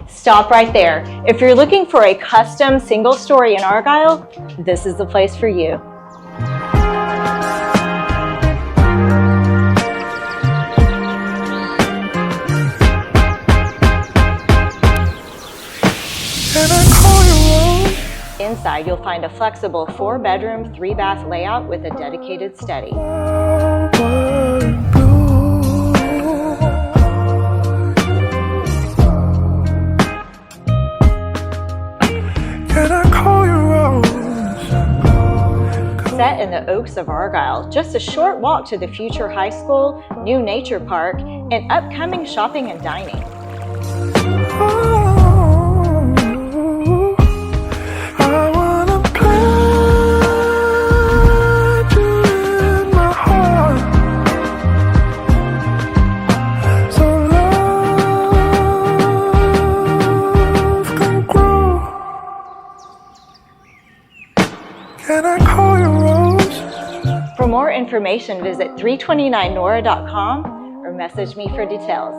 Stop right there. If you're looking for a custom single story in Argyle, this is the place for you. Inside, you'll find a flexible 4-bedroom, 3-bath layout with a dedicated study. Set in the Oaks of Argyle, just a short walk to the future high school, new nature park, and upcoming shopping and dining. Can I call you Rose? For more information, visit 329nora.com or message me for details.